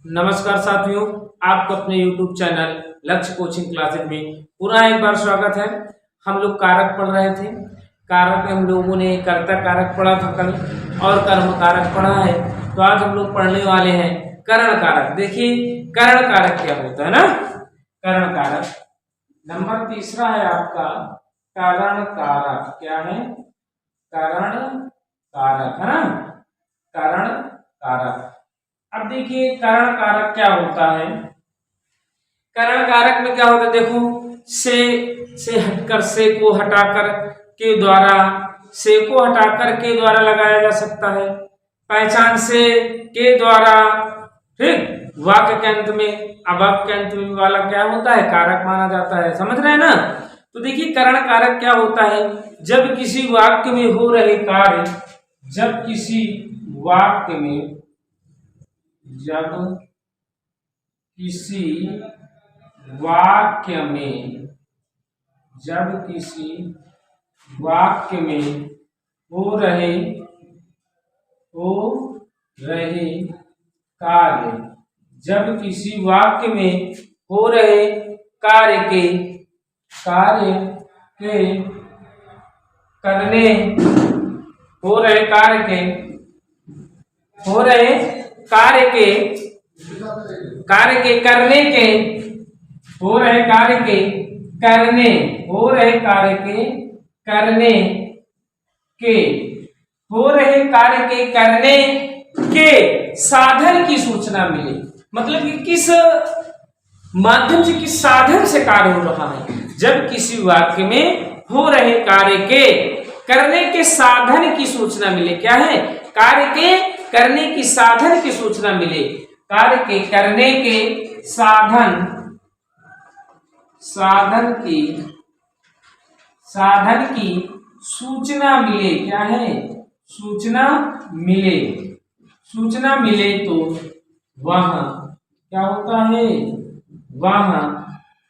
नमस्कार साथियों, आपको अपने YouTube चैनल लक्ष्य कोचिंग क्लासेस में पुनः एक बार स्वागत है। हम लोग कारक पढ़ रहे थे। कारक में हम लोगों ने कर्ता कारक पढ़ा था कल और कर्म कारक पढ़ा है। तो आज हम लोग पढ़ने वाले हैं करण कारक। देखिए करण कारक क्या होता है ना। करण कारक नंबर तीसरा है आपका करण कारक। क्या है? करण कारक है ना। करण कारक। अब देखिए करण कारक क्या होता है। करण कारक में क्या होता है, देखो से हटकर से को हटाकर के द्वारा, से को हटाकर के द्वारा लगाया जा सकता है। पहचान से के द्वारा, ठीक। वाक्य के अंत में अवाक्य के अंत में वाला क्या होता है, कारक माना जाता है। समझ रहे हैं ना। तो देखिए करण कारक क्या होता है, जब किसी वाक्य में हो रहे कार्य, जब किसी वाक्य में, जब किसी वाक्य में, जब किसी वाक्य में हो रहे कार्य, जब किसी वाक्य में हो रहे कार्य के करने, हो रहे कार्य के करने के, हो रहे कार्य के करने, हो रहे कार्य के करने के, हो रहे कार्य के करने के साधन की सूचना मिले। मतलब कि किस माध्यम से, किस साधन से कार्य हो रहा है। जब किसी वाक्य में हो रहे कार्य के करने के साधन की सूचना मिले। क्या है? कार्य के करने की साधन की सूचना मिले। कार्य के करने के साधन की सूचना मिले। क्या है? सूचना मिले तो वह क्या होता है, वह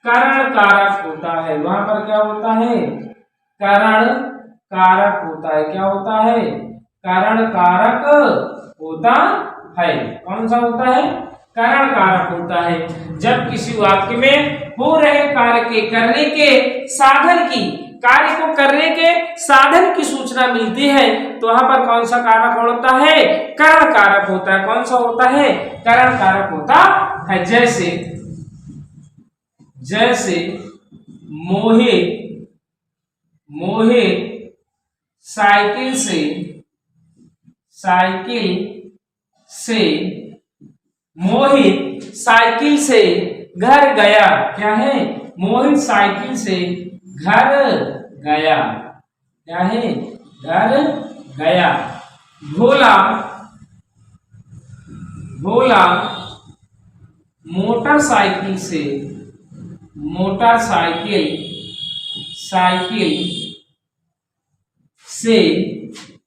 करण कारक होता है। वहां पर क्या होता है, करण कारक होता है। क्या होता है? करण कारक होता है। कौन सा होता है? करण कारक होता है। जब किसी वाक्य में हो रहे कार्य के करने के साधन की, कार्य को करने के साधन की सूचना मिलती है तो वहां पर कौन सा कारक होता है? करण कारक होता है। कौन सा होता है? करण कारक होता है। जैसे मोहे साइकिल से मोहित साइकिल से घर गया। क्या है? मोहित साइकिल से घर गया। क्या है? घर गया। भोला मोटरसाइकिल से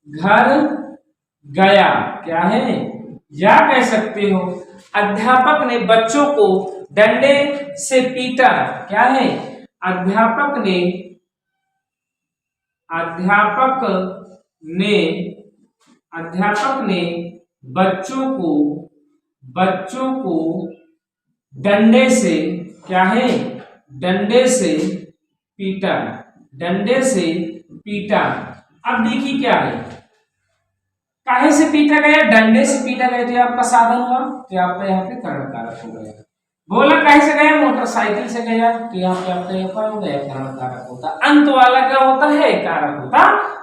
घर गया। क्या है? या कह सकते हो अध्यापक ने बच्चों को डंडे से पीटा। क्या है? अध्यापक ने बच्चों को डंडे से, क्या है? डंडे से पीटा। अब देखिए क्या है, काहे से पीटा गया? डंडे से पीटा गया तो आपका साधन हुआ, तो आपका यहाँ पे करण कारक हो गया। बोला काहे से गया? मोटरसाइकिल से गया, तो यहाँ पे आपका यहाँ पर हो गया करण कारक होता। अंत वाला क्या होता है? कारक होता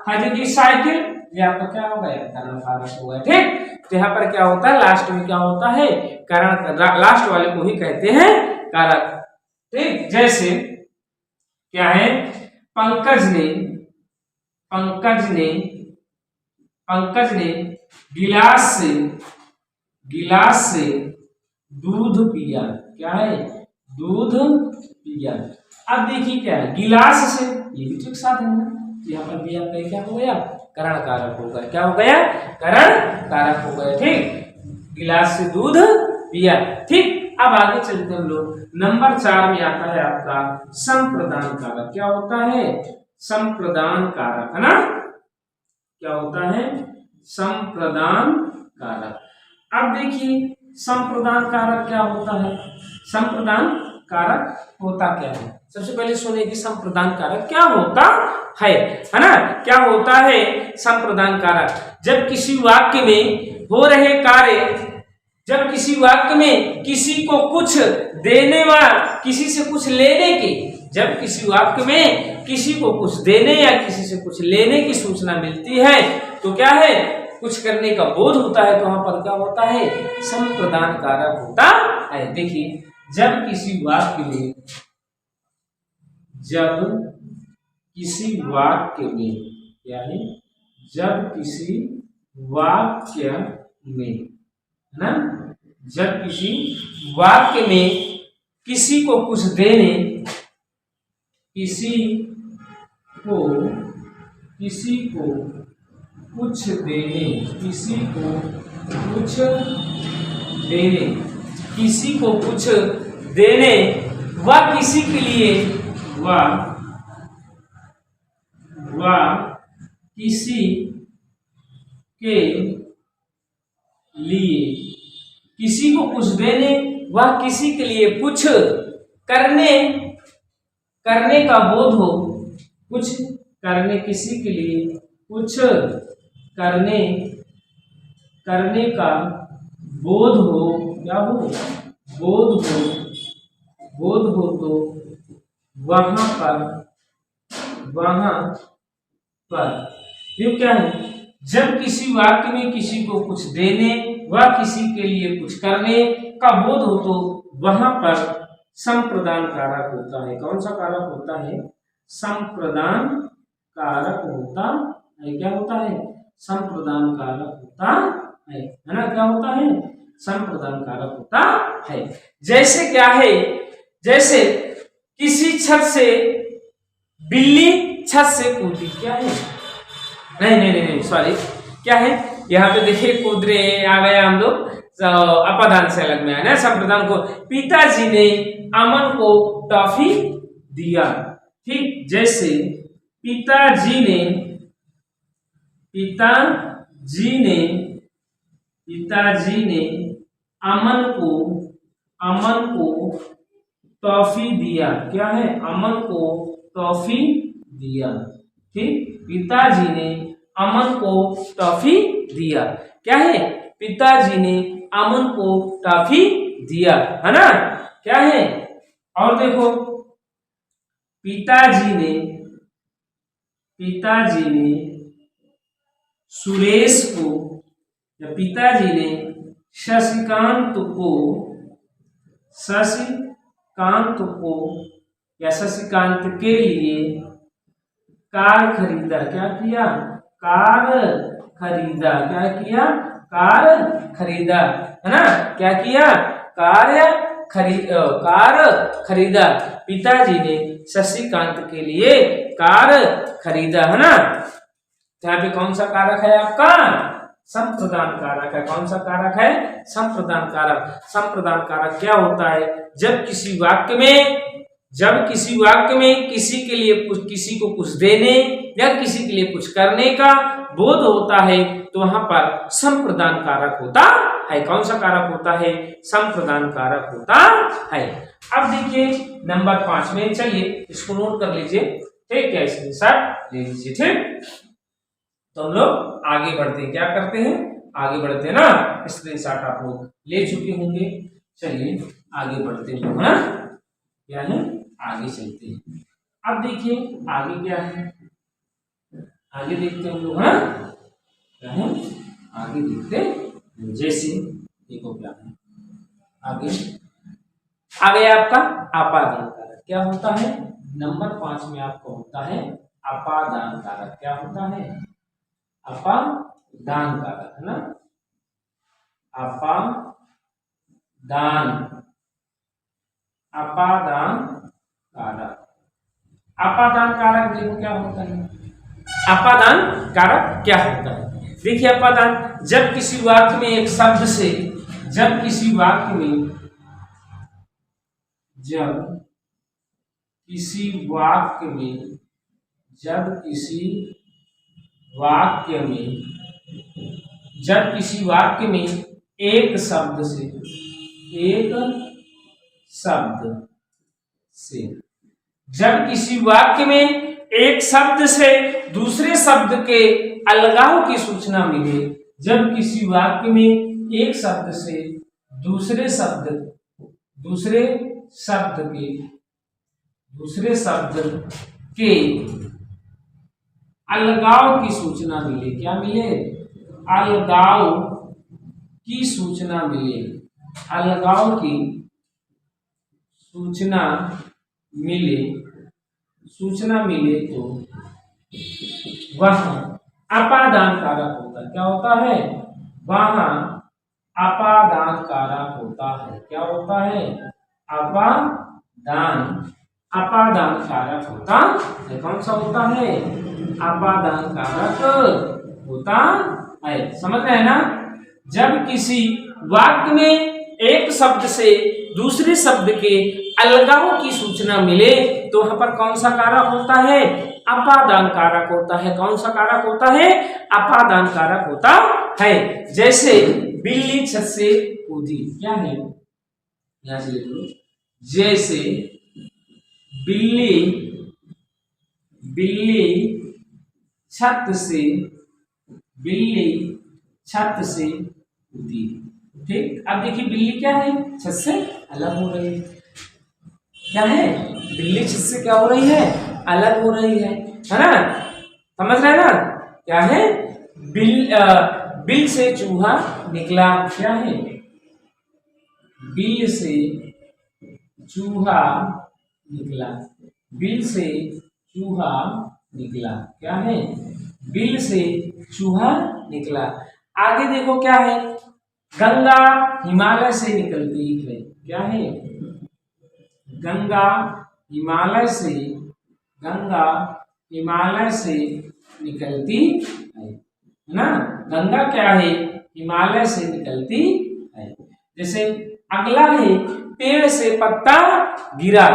है। देखिए साइकिल, ये आपका क्या हो गया? करण कारक हो गया। ठीक। तो यहाँ पर क्या होता है, लास्ट में क्या होता है? करण। लास्ट वाले को ही कहते हैं कारक। ठीक। जैसे क्या है, पंकज ने गिलास से दूध पिया। क्या है? दूध पिया। अब देखिए क्या है, गिलास से, ये भी ठीक साथ है ना। यहाँ पर भी आपका क्या हो गया? करण कारक हो गया। क्या हो गया? करण कारक हो गया। ठीक। गिलास से दूध पिया। ठीक। अब आगे चलते हम लोग। नंबर 4 में आता है आपका संप्रदान कारक। क्या होता है? संप्रदान कारक, है ना। क्या होता है? संप्रदान कारक। अब देखिए संप्रदान कारक क्या होता है? संप्रदान कारक होता क्या है? सबसे पहले सुनिए कि संप्रदान कारक क्या होता है ना? क्या होता है संप्रदान कारक? जब किसी वाक्य में हो रहे कार्य, जब किसी वाक्य में किसी को कुछ देने व किसी से कुछ लेने की, जब किसी वाक्य में किसी को कुछ देने या किसी से कुछ लेने की सूचना मिलती है तो क्या है, कुछ करने का बोध होता है, तो वहां पर क्या होता है, संप्रदान कारक होता है। देखिए, जब किसी वाक्य में, जब किसी वाक्य में क्या है, जब किसी वाक्य में, है ना, जब किसी वाक्य में किसी को कुछ देने, किसी को कुछ देने, किसी को कुछ देने, किसी को कुछ देने व किसी के लिए, व किसी के लिए, किसी को कुछ देने व किसी के लिए कुछ करने का बोध हो, कुछ करने, किसी के लिए कुछ करने का बोध हो, क्या हो, बोध हो तो वहां पर ये क्या है, जब किसी वाक्य में किसी को कुछ देने व किसी के लिए कुछ करने का बोध हो तो वहां पर संप्रदान कारक होता है। कौन सा कारक होता है? संप्रदान कारक होता है। क्या होता है? संप्रदान कारक होता है ना? क्या होता है? संप्रदान कारक होता है। जैसे क्या है, जैसे किसी छत से बिल्ली छत से कूदी, क्या है, नहीं सॉरी, क्या है यहाँ पे देखिए, कूद रहे आ गया हम लोग, अपादान से अलग में है ना, संप्रदान को, पिताजी ने अमन को टॉफी दिया। ठीक, जैसे पिताजी ने अमन को टॉफी दिया। क्या है? अमन को टॉफी दिया। ठीक, पिताजी ने अमन को टॉफी दिया। क्या है? पिताजी ने अमन को टॉफी दिया, है ना? क्या है? और देखो, पिताजी ने सुरेश को, या पिताजी ने शशिकांत को या शशिकांत के लिए कार खरीदा। क्या किया? कार खरीदा। क्या किया? कार खरीदा, है ना? क्या किया? कार खरीदा। पिताजी ने शशिकांत के लिए कार खरीदा, है ना? यहाँ पे कौन सा कारक है आपका? संप्रदान कारक है। कौन सा कारक है? संप्रदान कारक। संप्रदान कारक क्या होता है? जब किसी वाक्य में किसी के लिए किसी को कुछ देने या किसी के लिए कुछ करने का बोध होता है तो वहां पर संप्रदान कारक होता है। कौन सा कारक होता है? संप्रदान कारक होता है। अब देखिए नंबर 5 में, चलिए इसको नोट कर लीजिए, ठीक है, स्क्रीनशॉट ले लीजिए। ठीक, तो हम लोग आगे बढ़ते हैं। क्या करते हैं? आगे बढ़ते हैं ना, स्क्रीनशॉट आप लोग ले चुके होंगे। चलिए आगे बढ़ते हैं, है ना? क्या है? आगे चलते हैं। अब देखिए आगे क्या है, आगे देखते हैं हम लोग, है ना? क्या है? आगे देखते हैं। जैसे देखो क्या है आगे आपका अपादान कारक क्या होता है? नंबर 5 में आपको होता है अपादान कारक। क्या होता है? अपादान कारक, है ना? अपादान कारक। अपादान कारक देखो क्या होता है। अपादान कारक क्या होता है? देखिए, अपादान, जब किसी वाक्य में एक शब्द से, जब किसी वाक्य में एक शब्द से, एक शब्द से। जब किसी वाक्य में एक शब्द से दूसरे शब्द के अलगाव की सूचना मिले, जब किसी वाक्य में एक शब्द से दूसरे शब्द के अलगाव की सूचना मिले, क्या मिले? अलगाव की सूचना मिले, अलगाव की सूचना मिले तो वह अपादान कारक होता है। क्या होता है? वह अपादान कारक होता है। क्या होता है? अपादान कारक होता है। कौन सा होता है? अपादान कारक होता है। समझ रहे हैं ना? जब किसी वाक्य में एक शब्द से दूसरे शब्द के अलगाव की सूचना मिले तो वहां पर कौन सा कारक होता है? अपादान कारक होता है। कौन सा कारक होता है? अपादान कारक होता है। जैसे बिल्ली छत से कूदी, क्या है? यहां से लिख लो। जैसे बिल्ली छत से कूदी। ठीक, अब देखिए बिल्ली क्या है? छत से अलग हो रही है। क्या है? बिल्ली छत से क्या हो रही है? अलग हो रही है ना? समझ रहे हैं ना? क्या है? बिल से चूहा निकला। क्या है? बिल से चूहा निकला। बिल से चूहा निकला। क्या है? बिल से चूहा निकला। आगे देखो क्या है? गंगा हिमालय से निकलती है। क्या है? गंगा हिमालय से निकलती है ना? गंगा क्या है? हिमालय से निकलती है। जैसे अगला है पेड़ से पत्ता गिरा।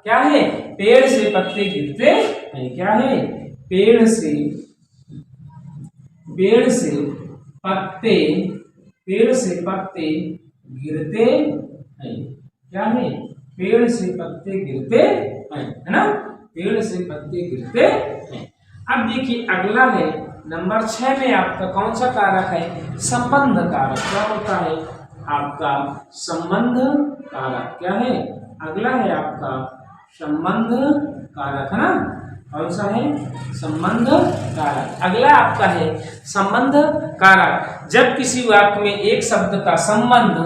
क्या है? पेड़ से पत्ते गिरते हैं। क्या है? पेड़ से पत्ते गिरते हैं। क्या है? पेड़ से पत्ते गिरते हैं, है ना? पेड़ से पत्ते गिरते हैं। अब देखिए अगला है नंबर 6 में आपका कौन सा कारक है? संबंध कारक। क्या होता है? आपका संबंध कारक। क्या है? अगला है आपका संबंध कारक, है ना? कौन सा है? संबंध कारक। अगला आपका है संबंध कारक। जब किसी वाक्य में एक शब्द का संबंध,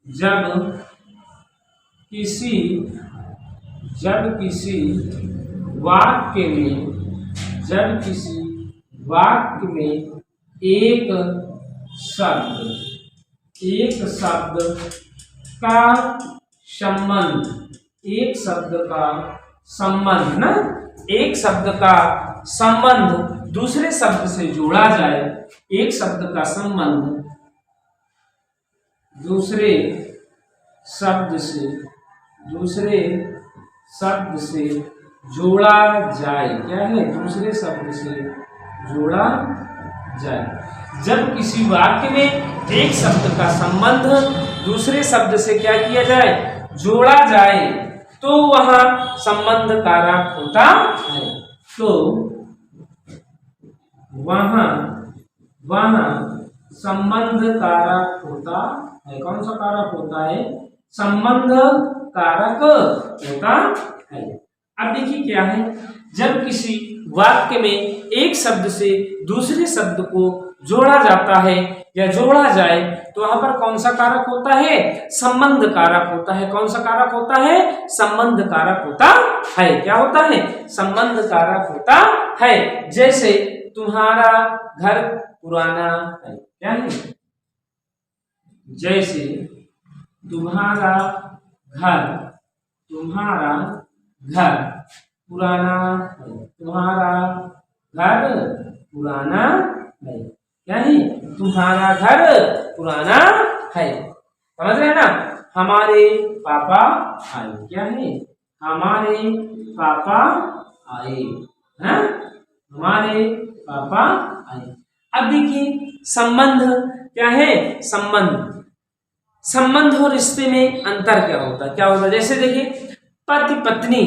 जब किसी वाक्य में एक शब्द का संबंध ना, एक शब्द का संबंध दूसरे शब्द से जोड़ा जाए, एक शब्द का संबंध दूसरे शब्द से जोड़ा जाए। क्या है? दूसरे शब्द से जोड़ा जाए। जब किसी वाक्य में एक शब्द का संबंध दूसरे शब्द से क्या किया जाए? जोड़ा जाए, तो वह संबंध कारक होता है। तो वहाँ संबंध कारक होता है। कौन सा कारक होता है? संबंध कारक होता है। अब देखिए क्या है? जब किसी वाक्य में एक शब्द से दूसरे शब्द को जोड़ा जाता है या जोड़ा जाए तो वहां पर कौन सा कारक होता है? संबंध कारक होता है। कौन सा कारक होता है? संबंध कारक होता है। क्या होता है? संबंध कारक होता है। जैसे तुम्हारा घर पुराना है। क्या है? जैसे तुम्हारा घर पुराना है। तुम्हारा घर पुराना है। क्या है? तुम्हारा घर पुराना है। समझ रहे हैं ना? हमारे पापा आए। क्या है? हमारे पापा आए, है? हमारे पापा आए। अब देखिए संबंध क्या है? संबंध। संबंध और रिश्ते में अंतर क्या होता है? क्या होता है? जैसे देखिए पति पत्नी,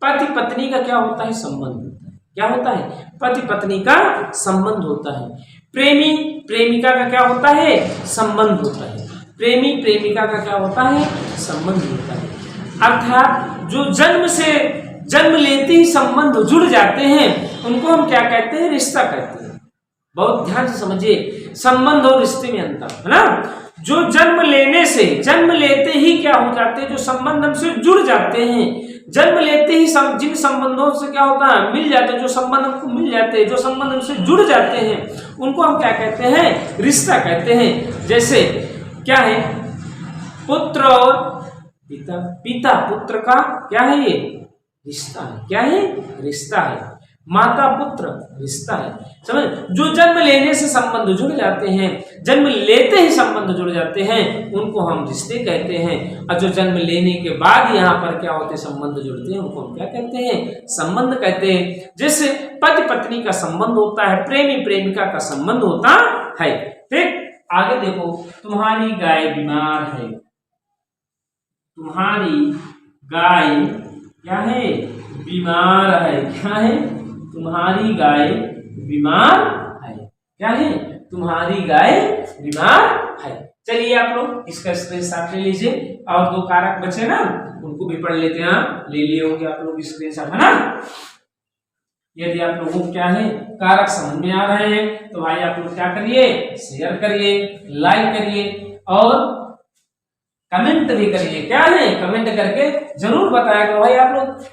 पति पत्नी का क्या होता है? संबंध होता है। क्या होता है? पति पत्नी का संबंध होता है। प्रेमी प्रेमिका का क्या होता है? संबंध होता है। प्रेमी प्रेमिका का क्या होता है? संबंध होता है। अर्थात जो जन्म लेते ही संबंध जुड़ जाते हैं उनको हम क्या कहते हैं? रिश्ता कहते हैं। बहुत ध्यान से समझिए, संबंध और रिश्ते में अंतर है ना। जो जन्म लेते ही क्या हो जाते हैं? जो संबंध हमसे जुड़ जाते हैं, जन्म लेते ही जिन संबंधों से क्या होता है? मिल जाते हैं। जो संबंध हमको मिल जाते हैं, जो संबंध हमसे जुड़ जाते हैं, उनको हम क्या कहते हैं? रिश्ता कहते हैं। जैसे क्या है? पुत्र और पिता, पिता पुत्र का क्या है? ये रिश्ता है। क्या है? रिश्ता है। माता पुत्र रिश्ता है। समझ? जो जन्म लेने से संबंध जुड़ जाते हैं, जन्म लेते ही संबंध जुड़ जाते हैं, उनको हम रिश्ते कहते हैं। और जो जन्म लेने के बाद यहाँ पर क्या होते हैं? संबंध जुड़ते हैं, उनको हम क्या कहते हैं? संबंध कहते हैं। जैसे पति पत्नी का संबंध होता है, प्रेमी प्रेमिका का संबंध होता है। ठीक, आगे देखो, तुम्हारी गाय बीमार है। तुम्हारी गाय क्या है? बीमार है। क्या है? तुम्हारी गाय बीमार है। क्या है? तुम्हारी गाय बीमार है। चलिए आप लोग इसका स्क्रीनशॉट ले लीजिए। और दो कारक बचे ना, उनको भी पढ़ लेते हैं। ले लिए होंगे आप लोग स्क्रीनशॉट, है ना। यदि आप लोगों को क्या है? कारक समझ में आ रहे हैं तो भाई आप लोग क्या करिए? शेयर करिए, लाइक करिए और कमेंट भी करिए। क्या है? कमेंट करके जरूर बताया करो भाई। आप लोग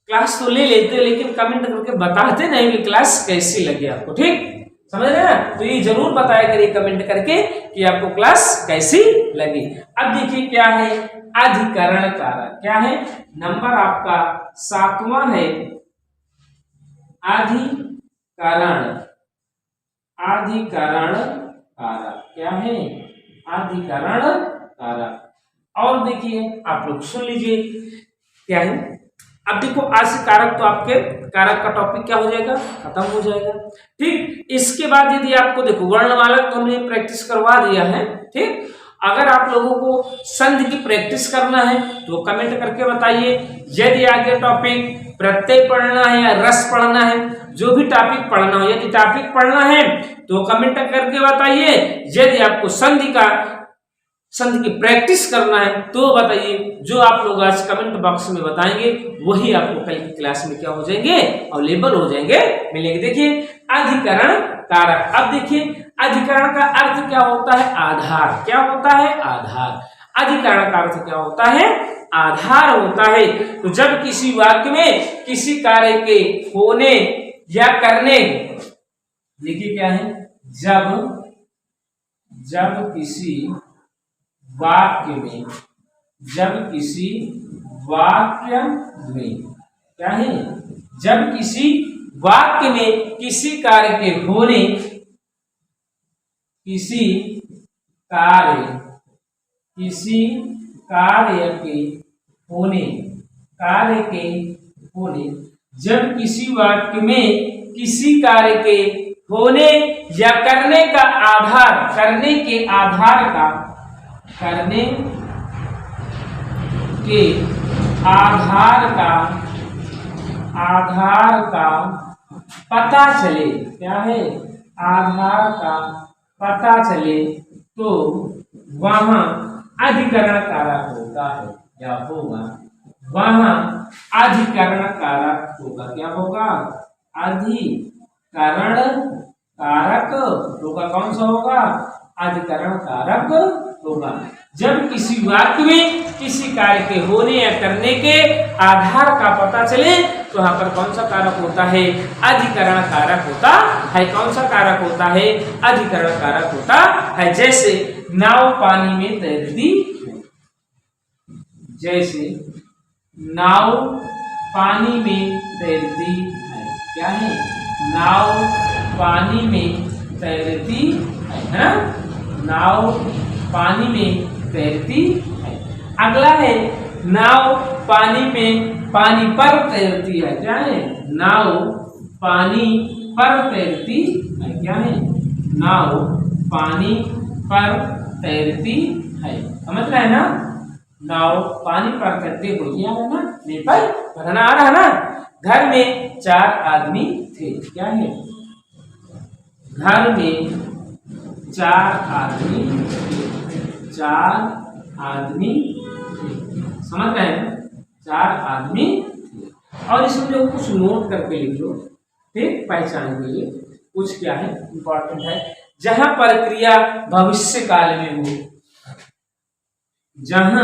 क्लास तो ले लेते लेकिन कमेंट करके बताते नहीं कि क्लास कैसी लगी आपको। ठीक, समझ रहे हैं? तो ये जरूर बताया करिए कमेंट करके कि आपको क्लास कैसी लगी। अब देखिए क्या है? अधिकरण कारक। क्या है? नंबर आपका 7वां है। अधिकरण कारक। क्या है? अधिकरण कारक। और देखिए आप लोग सुन लीजिए क्या है। अब देखो आज से कारक तो आपके कारक का टॉपिक क्या हो जाएगा? खत्म हो जाएगा। ठीक, इसके बाद यदि आपको देखो वर्णमाला तो हमने प्रैक्टिस करवा दिया है। ठीक, अगर आप लोगों को संधि की प्रैक्टिस करना है तो कमेंट करके बताइए। यदि आगे टॉपिक प्रत्यय पढ़ना है या रस पढ़ना है, जो भी टॉपिक पढ़ना हो, यदि टॉपिक पढ़ना है तो कमेंट करके बताइए। यदि आपको संधि की प्रैक्टिस करना है तो बताइए। जो आप लोग आज कमेंट बॉक्स में बताएंगे वही आपको कल की क्लास में क्या हो जाएंगे? अवेलेबल हो जाएंगे, मिलेंगे। देखिए अधिकरण कारक। अब देखिए अधिकरण का अर्थ क्या होता है? आधार। क्या होता है? आधार। अधिकरण का अर्थ क्या होता है? आधार होता है। तो जब किसी वाक्य में किसी कार्य के होने या करने, देखिए क्या है? जब किसी वाक्य में क्या है? जब किसी वाक्य में किसी कार्य के होने, जब किसी वाक्य में किसी कार्य के होने या करने के आधार का पता चले। क्या है? आधार का पता चले तो वहां अधिकरण कारक होता है। क्या होगा? वहां अधिकरण कारक होगा। क्या होगा? अधिकरण कारक होगा। कौन सा होगा? अधिकरण कारक होगा। जब किसी वाक्य में किसी कार्य के होने या करने के आधार का पता चले तो यहाँ पर कौन सा कारक होता है? अधिकरण कारक होता है। कौन सा कारक होता है? अधिकरण कारक होता है। जैसे नाव पानी में तैरती है। जैसे नाव पानी में तैरती है। क्या है? नाव पानी में तैरती है ना। नाव पानी में तैरती है। अगला है नाव पानी पर तैरती है। क्या है? नाव पानी पर तैरती है। क्या है? नाव पानी पर तैरती है। समझ रहे हैं ना? नाव पानी पर तैरती हुई है ना, नेपाल पढ़ना आ रहा है ना। घर में 4 आदमी थे। क्या है? घर में 4 आदमी थे। 4 आदमी थे। समझ रहे हैं? 4 आदमी थे। और इसमें जो कुछ नोट करके लिख लो, ठीक, पहचान के लिए कुछ क्या है इंपॉर्टेंट है। जहां पर क्रिया भविष्य काल में हो, जहां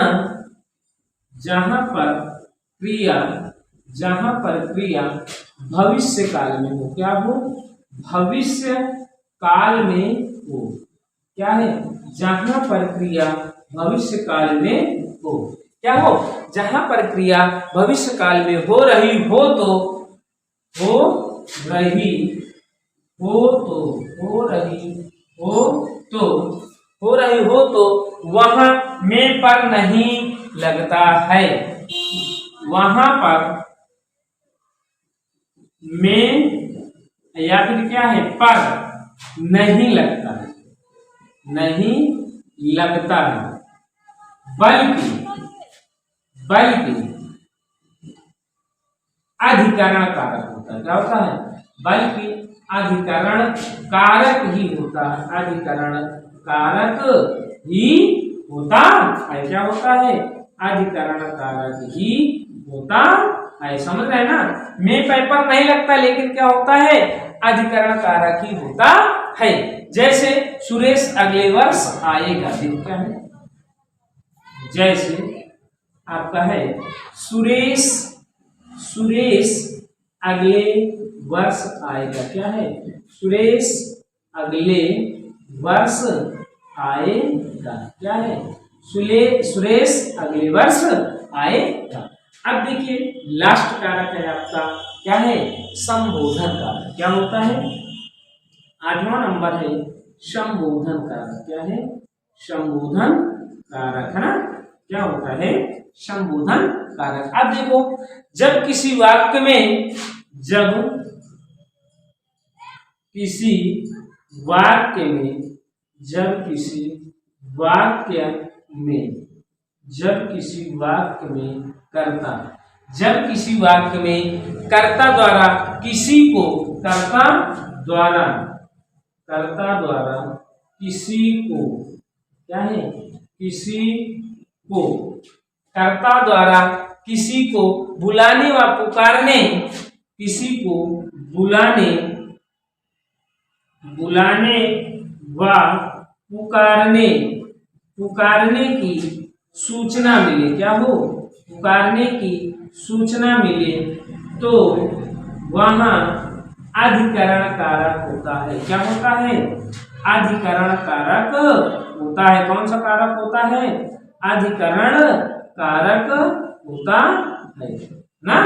पर क्रिया भविष्य काल में हो, क्या हो? भविष्य काल में हो। क्या है? जहां पर क्रिया भविष्य काल में हो, क्या हो? जहां पर क्रिया भविष्य काल में हो रही हो तो वहां में पर नहीं लगता है। वहां पर में या फिर क्या है? पर नहीं लगता है, नहीं लगता है, बल्कि अधिकरण कारक होता है। क्या होता है? बल्कि अधिकरण कारक ही होता है। अधिकरण कारक ही होता है। क्या होता है? अधिकरण कारक ही होता है। समझ रहे हैं ना? में पेपर नहीं लगता, लेकिन क्या होता है? अधिकरण कारक ही होता है। जैसे सुरेश अगले वर्ष आएगा। क्या है? जैसे आपका है सुरेश अगले वर्ष आएगा। क्या है? सुरेश अगले वर्ष आएगा। क्या है? सुरेश अगले वर्ष आएगा। अब देखिए लास्ट कारक है आपका, क्या है? संबोधन कारक। क्या होता है? 8वां नंबर है संबोधन कारक। क्या है? संबोधन कारक, है ना? क्या होता है? संबोधन कारक। अब देखो, जब किसी वाक्य में कर्ता द्वारा किसी को क्या है? कर्ता द्वारा किसी को बुलाने व पुकारने की सूचना मिले। क्या हो? पुकारने की सूचना मिले तो वहां अधिकरण कारक होता है। क्या होता है? अधिकरण कारक होता है। कौन सा कारक होता है? अधिकरण कारक होता है ना।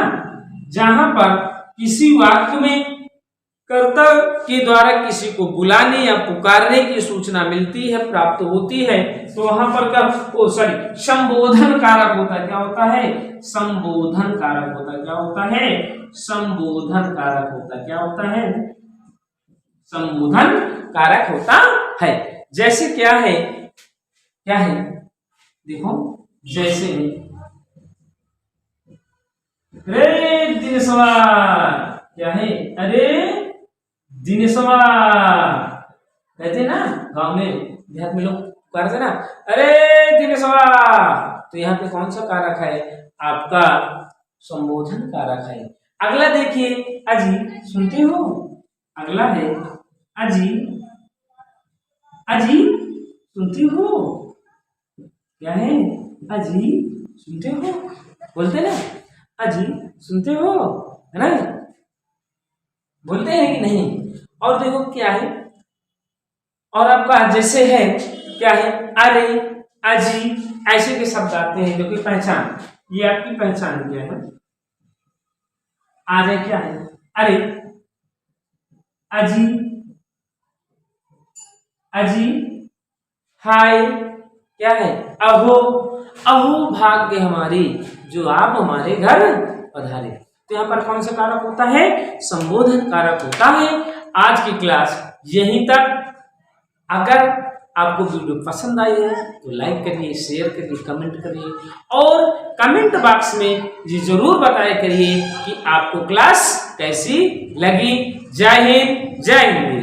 जहां पर किसी वाक्य में कर्ता के द्वारा किसी को बुलाने या पुकारने की सूचना मिलती है, प्राप्त होती है, तो वहां पर संबोधन कारक होता है। क्या होता है? संबोधन कारक होता है। क्या होता है? संबोधन कारक होता है। क्या होता है? संबोधन कारक होता है। जैसे क्या है? देखो, जैसे अरे दिनेशवा, क्या है? अरे दिनेशवा कहते ना, गांव में देहात में लोग पुकारते ना, अरे दिनेशवा। तो यहाँ पे कौन सा कारक है? आपका संबोधन कारक है। अगला देखिए, अजी सुनते हो? अगला है अजी सुनते हो? क्या है? अजी सुनते हो? बोलते ना, अजी सुनते हो, है ना? बोलते हैं कि नहीं? और देखो क्या है, और आपका जैसे है क्या है? अरे, अजी, ऐसे के शब्द आते हैं जो कि पहचान, ये आपकी पहचान क्या है? आ जाए क्या है? अरे, अजी, अजी, हाय, क्या है? अहो, अहो भाग्य हमारी जो आप हमारे घर पधारे। तो यहाँ पर कौन सा कारक होता है? संबोधन कारक होता है। आज की क्लास यहीं तक। अगर आपको वीडियो पसंद आई है तो लाइक करिए, शेयर करिए, कमेंट करिए और कमेंट बॉक्स में ये जरूर बताया करिए कि आपको क्लास कैसी लगी। जय हिंद, जय हिंद।